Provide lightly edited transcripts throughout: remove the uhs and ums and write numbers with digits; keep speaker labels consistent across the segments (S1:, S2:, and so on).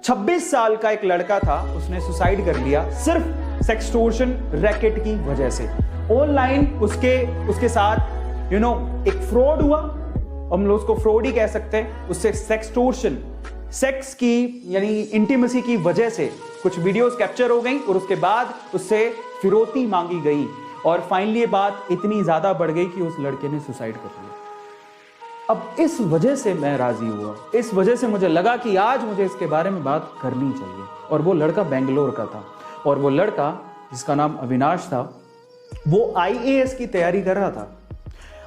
S1: 26 साल का एक लड़का था, उसने सुसाइड कर लिया सिर्फ सेक्सटोर्शन रैकेट की वजह से। ऑनलाइन उसके साथ एक फ्रॉड हुआ, हम लोग उसको फ्रॉड ही कह सकते हैं। उससे सेक्सटोर्शन, सेक्स की यानी इंटीमेसी की वजह से कुछ वीडियोस कैप्चर हो गई और उसके बाद उससे फिरौती मांगी गई और फाइनली ये बात इतनी ज्यादा बढ़ गई कि उस लड़के ने सुसाइड कर लिया। अब इस वजह से मैं राजी हुआ, इस वजह से मुझे लगा कि आज मुझे इसके बारे में बात करनी चाहिए। और वो लड़का बेंगलोर का था और वो लड़का जिसका नाम अविनाश था, वो आईएएस की तैयारी कर रहा था।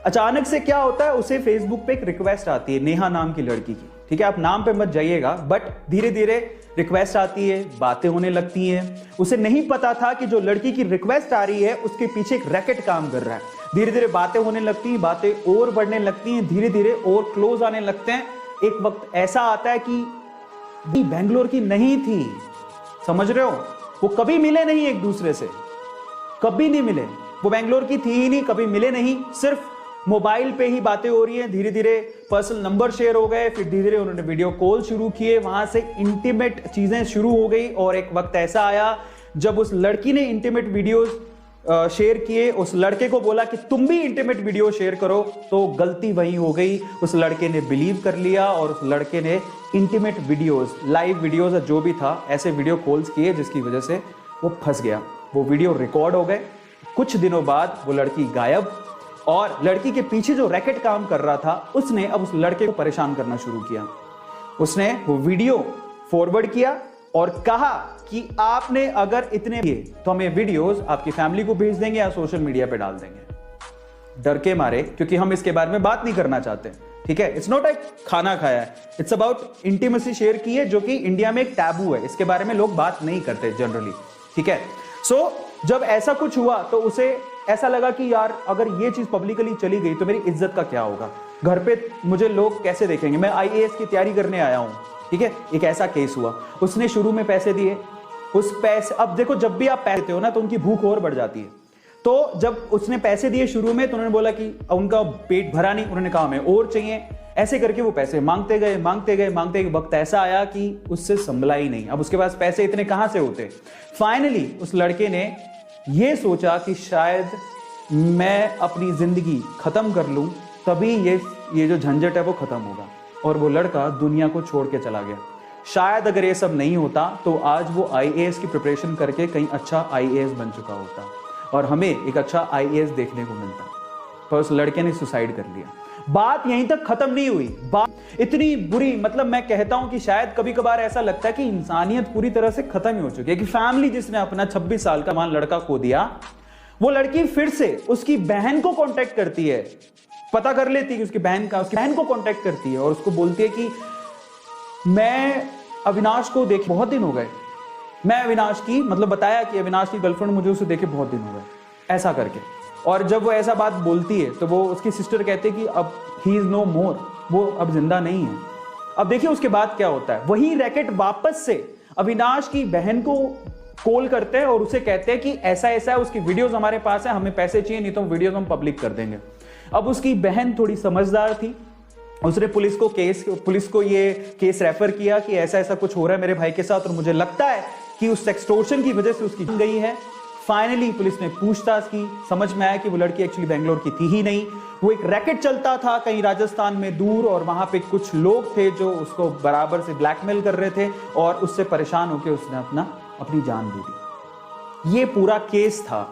S1: अचानक से क्या होता है, उसे फेसबुक पे एक रिक्वेस्ट आती है नेहा नाम की लड़की की। ठीक है, आप नाम पे मत जाइएगा, बट धीरे धीरे रिक्वेस्ट आती है, बातें होने लगती हैं। उसे नहीं पता था कि जो लड़की की रिक्वेस्ट आ रही है उसके पीछे एक रैकेट काम कर रहा है। धीरे धीरे बातें होने लगती हैं, बातें और बढ़ने लगती हैं, धीरे धीरे और क्लोज आने लगते हैं। एक वक्त ऐसा आता है कि बेंगलोर की नहीं थी, समझ रहे हो, वो कभी मिले नहीं एक दूसरे से, कभी नहीं मिले। वो बेंगलोर की थी ही नहीं, कभी मिले नहीं, सिर्फ मोबाइल पे ही बातें हो रही हैं। धीरे धीरे पर्सनल नंबर शेयर हो गए, फिर धीरे धीरे उन्होंने वीडियो कॉल शुरू किए, वहां से इंटीमेट चीजें शुरू हो गई। और एक वक्त ऐसा आया जब उस लड़की ने इंटीमेट वीडियोस शेयर किए, उस लड़के को बोला कि तुम भी इंटीमेट वीडियो शेयर करो, तो गलती वही हो गई। उस लड़के ने बिलीव कर लिया और उस लड़के ने इंटीमेट वीडियोस, लाइव वीडियोस जो भी था, ऐसे वीडियो कॉल्स किए जिसकी वजह से वो फंस गया। वो वीडियो रिकॉर्ड हो गए। कुछ दिनों बाद वो लड़की गायब और लड़की के पीछे जो रैकेट काम कर रहा था उसने अब उस लड़के को परेशान करना शुरू किया। उसने वो वीडियो फॉरवर्ड किया और कहा कि आपने अगर इतने किए तो हम ये वीडियोस आपकी फैमिली को भेज देंगे या सोशल मीडिया पे डाल देंगे। डर के मारे, क्योंकि हम इसके बारे में बात नहीं करना चाहते। ठीक है, इट्स नॉट लाइक खाना खाया है, इट्स अबाउट इंटीमेसी शेयर की है, जो कि इंडिया में एक टैबू है, इसके बारे में लोग बात नहीं करते जनरली। ठीक है, सो जब ऐसा कुछ हुआ तो उसे ऐसा लगा कि यार अगर ये चीज पब्लिकली चली गई तो मेरी इज्जत का क्या होगा, घर पे मुझे लोग कैसे देखेंगे, मैं आईएएस की तैयारी करने आया हूं। ठीक है, एक ऐसा केस हुआ। उसने शुरू में पैसे दिए, उस पैसे, अब देखो जब भी आप पैसे देते हो ना तो उनकी भूख और बढ़ जाती है। तो जब उसने पैसे दिए शुरू में तो उन्होंने बोला कि उनका पेट भरा नहीं, उन्होंने कहा हमें और चाहिए। ऐसे करके वो पैसे मांगते गए मांगते गए मांगते गए, वक्त ऐसा आया कि उससे संभला ही नहीं। अब उसके पास पैसे इतने कहां से होते। फाइनली उस लड़के ने ये सोचा कि शायद मैं अपनी जिंदगी खत्म कर लूं, तभी ये जो झंझट है वो खत्म होगा। और वो लड़का दुनिया को छोड़ के चला गया। शायद अगर ये सब नहीं होता तो आज वो आईएएस की प्रिपरेशन करके कहीं अच्छा आईएएस बन चुका होता और हमें एक अच्छा आईएएस देखने को मिलता। पर उस लड़के ने सुसाइड कर लिया। बात यहीं तक खत्म नहीं हुई, बात इतनी बुरी, मतलब मैं कहता हूं कि शायद कभी कभार ऐसा लगता है कि इंसानियत पूरी तरह से खत्म ही हो चुकी है। कि फैमिली जिसने अपना 26 साल का मान लड़का खो दिया, वो लड़की फिर से उसकी बहन को कांटेक्ट करती है, पता कर लेती है कि उसकी बहन को कांटेक्ट करती है और उसको बोलती है कि मैं अविनाश को देखे बहुत दिन हो गए, मैं अविनाश की, मतलब बताया कि अविनाश की गर्लफ्रेंड, मुझे उसे देखे बहुत दिन हो गए, ऐसा करके। और जब वो ऐसा बात बोलती है तो वो उसकी सिस्टर कहते हैं कि अब ही इज नो मोर, वो अब जिंदा नहीं है। अब देखिए उसके बाद क्या होता है, वही रैकेट वापस से अविनाश की बहन को कॉल करते हैं और उसे कहते हैं कि ऐसा ऐसा है, उसकी वीडियोस हमारे पास है, हमें पैसे चाहिए, नहीं तो वीडियोस हम पब्लिक कर देंगे। अब उसकी बहन थोड़ी समझदार थी, उसने पुलिस को ये केस रेफर किया कि ऐसा ऐसा कुछ हो रहा है मेरे भाई के साथ और मुझे लगता है कि उस एक्सटॉर्शन की वजह से उसकी जान गई है। फाइनली पुलिस ने पूछताछ की, समझ में आया कि वो लड़की एक्चुअली बेंगलोर की थी ही नहीं, वो एक रैकेट चलता था कहीं राजस्थान में दूर और वहां पे कुछ लोग थे जो उसको बराबर से ब्लैकमेल कर रहे थे और उससे परेशान होकर उसने अपनी जान दे दी। ये पूरा केस था